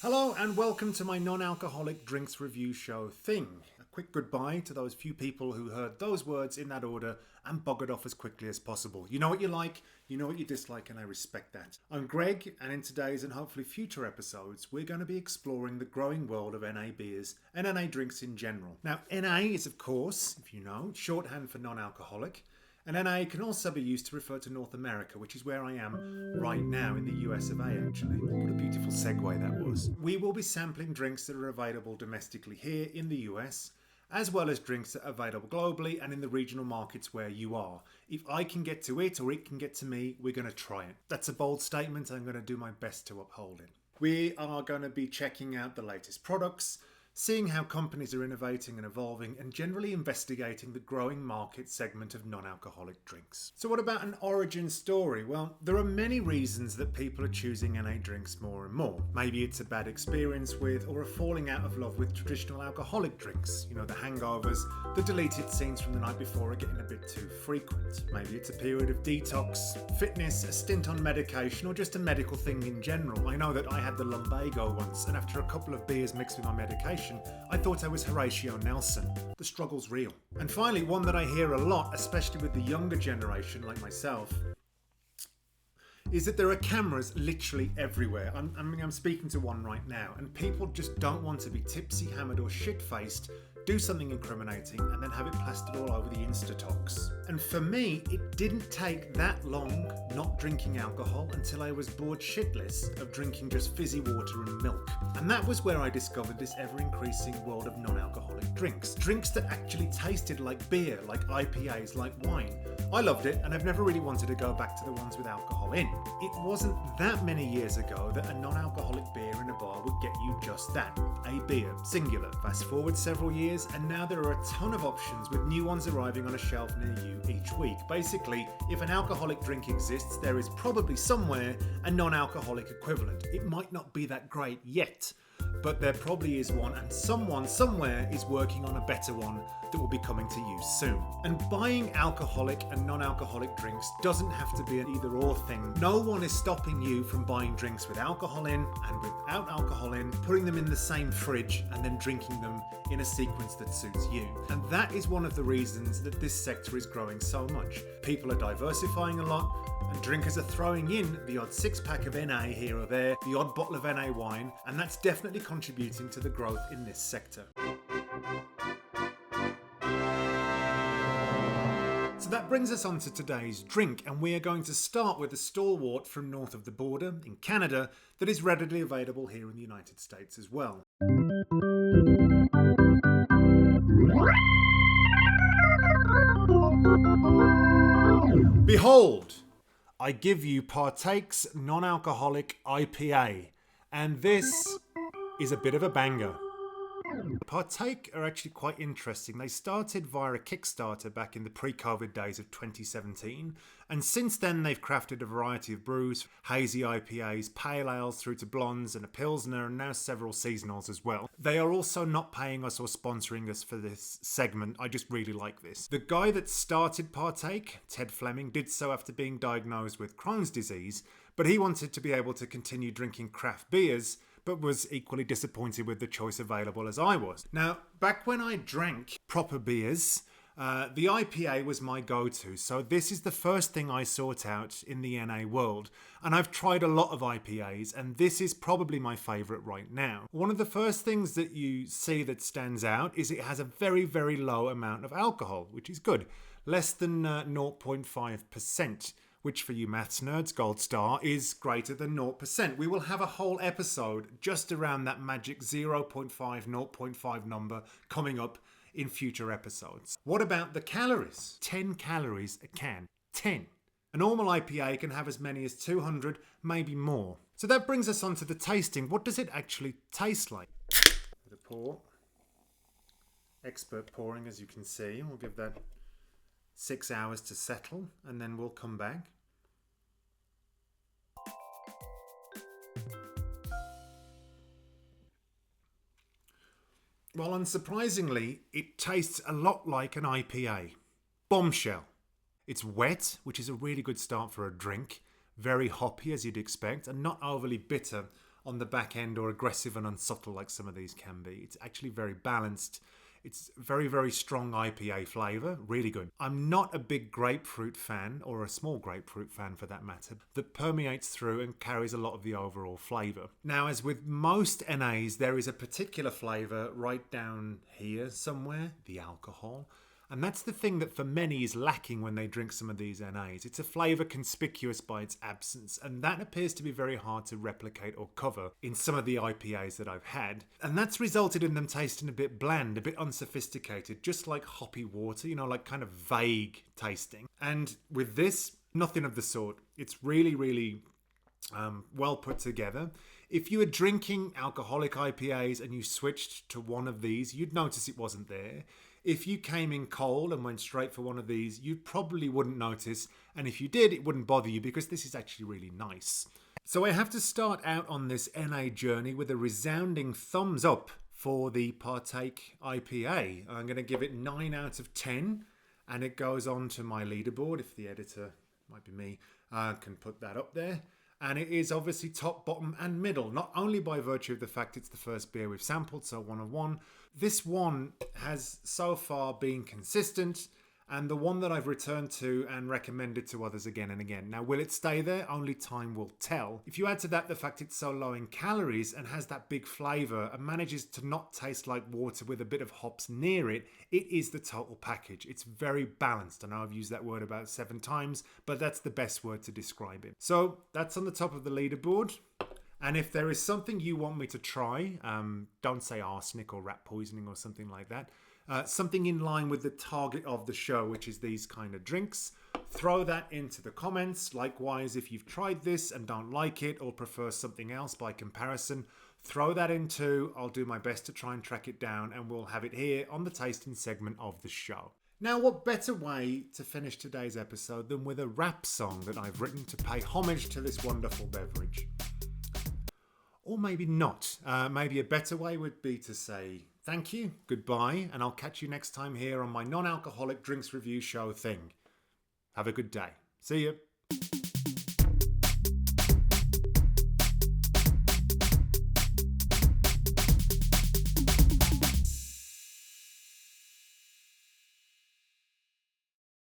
Hello and welcome to my non-alcoholic drinks review show thing. A quick goodbye to those few people who heard those words in that order and buggered off as quickly as possible. You know what you like, you know what you dislike, and I respect that. I'm Greg, and in today's and hopefully future episodes, we're going to be exploring the growing world of NA beers and NA drinks in general. Now, NA is, of course, if you know, shorthand for non-alcoholic. And NA can also be used to refer to North America, which is where I am right now in the US of A, actually. What a beautiful segue that was. We will be sampling drinks that are available domestically here in the US, as well as drinks that are available globally and in the regional markets where you are. If I can get to it or it can get to me, we're going to try it. That's a bold statement. I'm going to do my best to uphold it. We are going to be checking out the latest products, seeing how companies are innovating and evolving, and generally investigating the growing market segment of non-alcoholic drinks. So what about an origin story? Well, there are many reasons that people are choosing NA drinks more and more. Maybe it's a bad experience with or a falling out of love with traditional alcoholic drinks. You know, the hangovers, the deleted scenes from the night before are getting a bit too frequent. Maybe it's a period of detox, fitness, a stint on medication, or just a medical thing in general. I know that I had the lumbago once, and after a couple of beers mixed with my medication, I thought I was Horatio Nelson. The struggle's real. And finally, one that I hear a lot, especially with the younger generation like myself, is that there are cameras literally everywhere. I'm speaking to one right now, and people just don't want to be tipsy, hammered, or shit-faced, do something incriminating, and then have it plastered all over the Instatox. And for me, it didn't take that long not drinking alcohol until I was bored shitless of drinking just fizzy water and milk. And that was where I discovered this ever-increasing world of non-alcoholic drinks. Drinks that actually tasted like beer, like IPAs, like wine. I loved it, and I've never really wanted to go back to the ones with alcohol in. It wasn't that many years ago that a non-alcoholic beer in a bar would get you just that, a beer, singular. Fast forward several years, and now there are a ton of options with new ones arriving on a shelf near you each week. Basically, if an alcoholic drink exists, there is probably somewhere a non-alcoholic equivalent. It might not be that great yet, but there probably is one, and someone somewhere is working on a better one that will be coming to you soon. And buying alcoholic and non-alcoholic drinks doesn't have to be an either-or thing. No one is stopping you from buying drinks with alcohol in and without alcohol in, putting them in the same fridge and then drinking them in a sequence that suits you. And that is one of the reasons that this sector is growing so much. People are diversifying a lot, and drinkers are throwing in the odd six-pack of NA here or there, the odd bottle of NA wine, and that's definitely contributing to the growth in this sector. So that brings us on to today's drink, and we are going to start with a stalwart from north of the border in Canada that is readily available here in the United States as well. Behold, I give you Partake's non-alcoholic IPA, and this is a bit of a banger. Partake are actually quite interesting. They started via a Kickstarter back in the pre-COVID days of 2017, and since then they've crafted a variety of brews, hazy IPAs, pale ales through to blondes and a pilsner, and now several seasonals as well. They are also not paying us or sponsoring us for this segment. I just really like this. The guy that started Partake, Ted Fleming, did so after being diagnosed with Crohn's disease, but he wanted to be able to continue drinking craft beers, but was equally disappointed with the choice available as I was. Now, back when I drank proper beers, the IPA was my go-to, so this is the first thing I sought out in the NA world, and I've tried a lot of IPAs, and this is probably my favourite right now. One of the first things that you see that stands out is it has a very, very low amount of alcohol, which is good, less than 0.5%. Which for you maths nerds, gold star, is greater than 0%. We will have a whole episode just around that magic 0.5, 0.5 number coming up in future episodes. What about the calories? 10 calories a can. 10. A normal IPA can have as many as 200, maybe more. So that brings us on to the tasting. What does it actually taste like? The pour. Expert pouring, as you can see. We'll give that 6 hours to settle, and then we'll come back. Well, unsurprisingly, it tastes a lot like an IPA. Bombshell. It's wet, which is a really good start for a drink. Very hoppy, as you'd expect, and not overly bitter. on the back end or aggressive and unsubtle like some of these can be. It's actually very balanced. It's very, very strong IPA flavour, really good. I'm not a big grapefruit fan, or a small grapefruit fan for that matter, that permeates through and carries a lot of the overall flavour. Now, as with most NAs, there is a particular flavour right down here somewhere, the alcohol. And that's the thing that for many is lacking when they drink some of these NAs. It's a flavour conspicuous by its absence, and that appears to be very hard to replicate or cover in some of the IPAs that I've had. And that's resulted in them tasting a bit bland, a bit unsophisticated, just like hoppy water, like kind of vague tasting. And with this, nothing of the sort. It's really, really well put together. If you were drinking alcoholic IPAs and you switched to one of these, you'd notice it wasn't there. If you came in cold and went straight for one of these, you probably wouldn't notice. And if you did, it wouldn't bother you because this is actually really nice. So I have to start out on this NA journey with a resounding thumbs up for the Partake IPA. I'm going to give it 9 out of 10. And it goes on to my leaderboard, if the editor, might be me, can put that up there. And it is obviously top, bottom and middle, not only by virtue of the fact it's the first beer we've sampled, so 1 of 1. This one has so far been consistent and the one that I've returned to and recommended to others again and again. Now, will it stay there? Only time will tell. If you add to that the fact it's so low in calories and has that big flavour and manages to not taste like water with a bit of hops near it, it is the total package. It's very balanced. I know I've used that word about 7 times, but that's the best word to describe it. So that's on the top of the leaderboard. And if there is something you want me to try, don't say arsenic or rat poisoning or something like that, something in line with the target of the show, which is these kind of drinks, throw that into the comments. Likewise, if you've tried this and don't like it or prefer something else by comparison, throw that in too. I'll do my best to try and track it down and we'll have it here on the tasting segment of the show. Now, what better way to finish today's episode than with a rap song that I've written to pay homage to this wonderful beverage? Or maybe not. Maybe a better way would be to say thank you, goodbye, and I'll catch you next time here on my non-alcoholic drinks review show thing. Have a good day. See you.